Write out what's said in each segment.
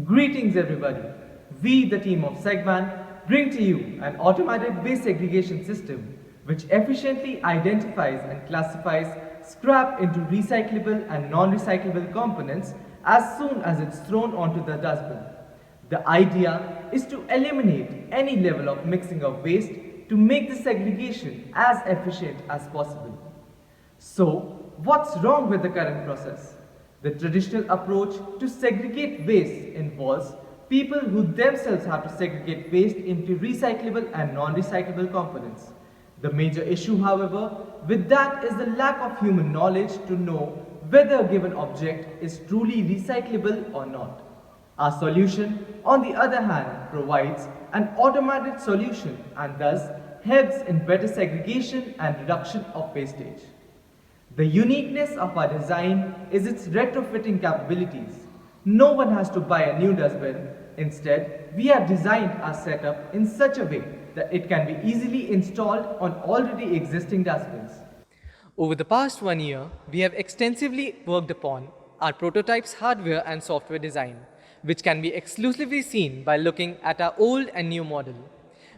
Greetings everybody. We, the team of Segman, bring to you an automated waste segregation system which efficiently identifies and classifies scrap into recyclable and non-recyclable components as soon as it's thrown onto the dustbin. The idea is to eliminate any level of mixing of waste to make the segregation as efficient as possible. So, what's wrong with the current process? The traditional approach to segregate waste involves people who themselves have to segregate waste into recyclable and non-recyclable components. The major issue, however, with that is the lack of human knowledge to know whether a given object is truly recyclable or not. Our solution, on the other hand, provides an automated solution and thus helps in better segregation and reduction of wastage. The uniqueness of our design is its retrofitting capabilities. No one has to buy a new dustbin. Instead, we have designed our setup in such a way that it can be easily installed on already existing dustbins. Over the past 1 year, we have extensively worked upon our prototype's hardware and software design, which can be exclusively seen by looking at our old and new model.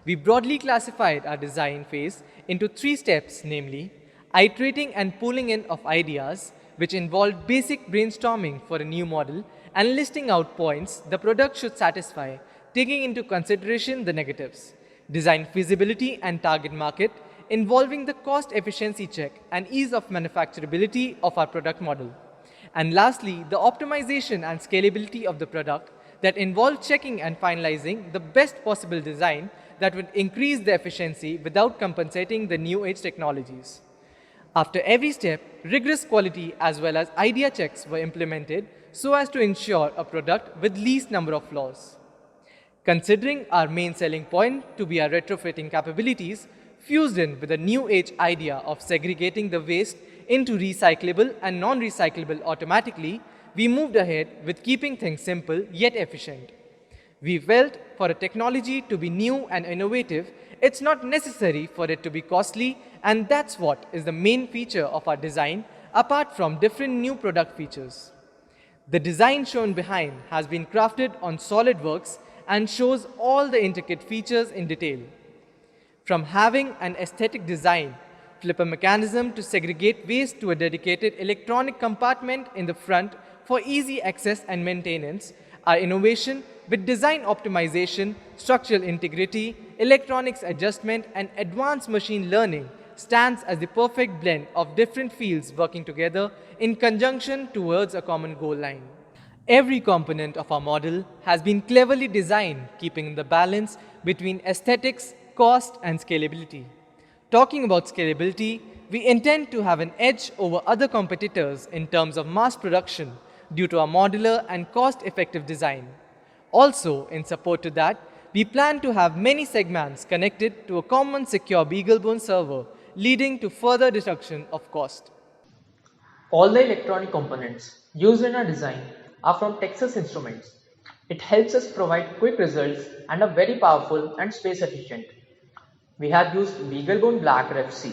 We broadly classified our design phase into 3 steps, namely, iterating and pulling in of ideas, which involved basic brainstorming for a new model and listing out points the product should satisfy, taking into consideration the negatives. Design feasibility and target market, involving the cost efficiency check and ease of manufacturability of our product model. And lastly, the optimization and scalability of the product that involved checking and finalizing the best possible design that would increase the efficiency without compensating the new age technologies. After every step, rigorous quality as well as idea checks were implemented so as to ensure a product with least number of flaws. Considering our main selling point to be our retrofitting capabilities, fused in with a new age idea of segregating the waste into recyclable and non-recyclable automatically, we moved ahead with keeping things simple yet efficient. We felt for a technology to be new and innovative, it's not necessary for it to be costly, and that's what is the main feature of our design apart from different new product features. The design shown behind has been crafted on SolidWorks and shows all the intricate features in detail. From having an aesthetic design, flipper mechanism to segregate waste to a dedicated electronic compartment in the front for easy access and maintenance, our innovation with design optimization, structural integrity, electronics adjustment, and advanced machine learning stands as the perfect blend of different fields working together in conjunction towards a common goal line. Every component of our model has been cleverly designed, keeping the balance between aesthetics, cost, and scalability. Talking about scalability, we intend to have an edge over other competitors in terms of mass production due to our modular and cost-effective design. Also, in support to that, we plan to have many segments connected to a common secure BeagleBone server, leading to further reduction of cost. All the electronic components used in our design are from Texas Instruments. It helps us provide quick results and are very powerful and space efficient. We have used BeagleBone Black Ref C.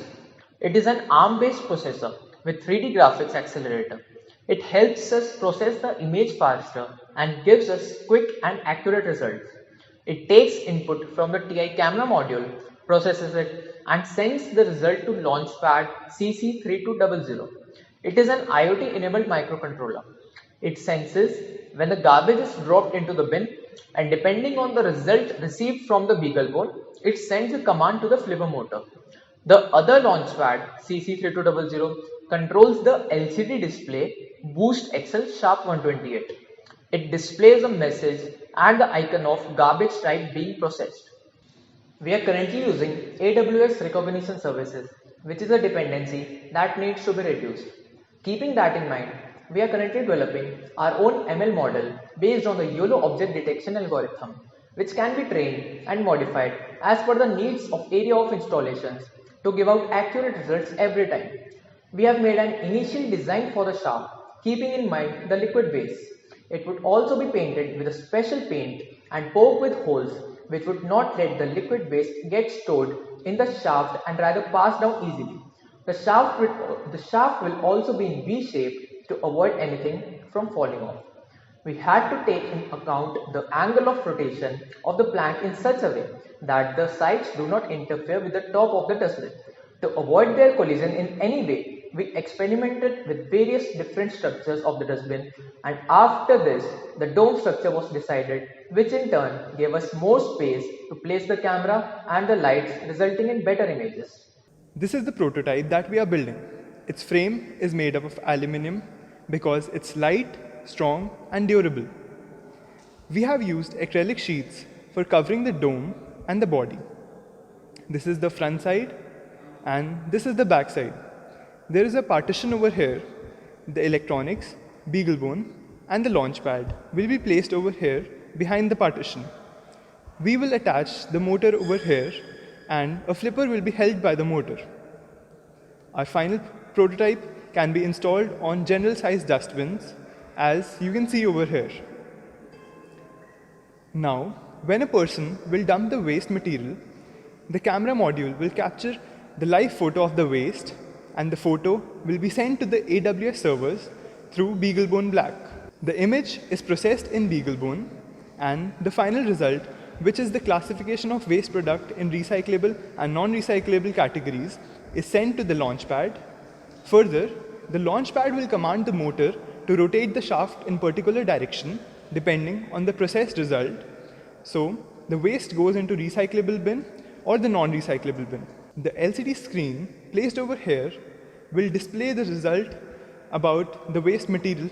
It is an ARM-based processor with 3D graphics accelerator. It helps us process the image faster and gives us quick and accurate results. It takes input from the TI camera module, processes it, and sends the result to Launchpad CC3200. It is an IoT-enabled microcontroller. It senses when the garbage is dropped into the bin, and depending on the result received from the BeagleBone, it sends a command to the flipper motor. The other Launchpad CC3200 controls the LCD display Boost Excel Sharp 128. It displays a message and the icon of garbage type being processed. We are currently using AWS recognition services, which is a dependency that needs to be reduced. Keeping that in mind, we are currently developing our own ML model based on the YOLO object detection algorithm, which can be trained and modified as per the needs of area of installations to give out accurate results every time. We have made an initial design for the shaft, keeping in mind the liquid base. It would also be painted with a special paint and poked with holes which would not let the liquid base get stored in the shaft and rather pass down easily. The shaft will also be in V shape to avoid anything from falling off. We had to take in account the angle of rotation of the plank in such a way that the sides do not interfere with the top of the dustbin. To avoid their collision in any way, we experimented with various different structures of the dustbin, and after this, the dome structure was decided, which in turn gave us more space to place the camera and the lights, resulting in better images. This is the prototype that we are building. Its frame is made up of aluminium because it's light, strong, and durable. We have used acrylic sheets for covering the dome and the body. This is the front side and this is the back side. There is a partition over here. The electronics, beagle bone, and the launch pad will be placed over here behind the partition. We will attach the motor over here and a flipper will be held by the motor. Our final prototype can be installed on general size dustbins, as you can see over here. Now, when a person will dump the waste material, the camera module will capture the live photo of the waste, and the photo will be sent to the AWS servers through BeagleBone Black. The image is processed in BeagleBone, and the final result, which is the classification of waste product in recyclable and non-recyclable categories, is sent to the launchpad. Further, the launchpad will command the motor to rotate the shaft in particular direction depending on the processed result. So, the waste goes into recyclable bin or the non-recyclable bin. The LCD screen placed over here will display the result about the waste material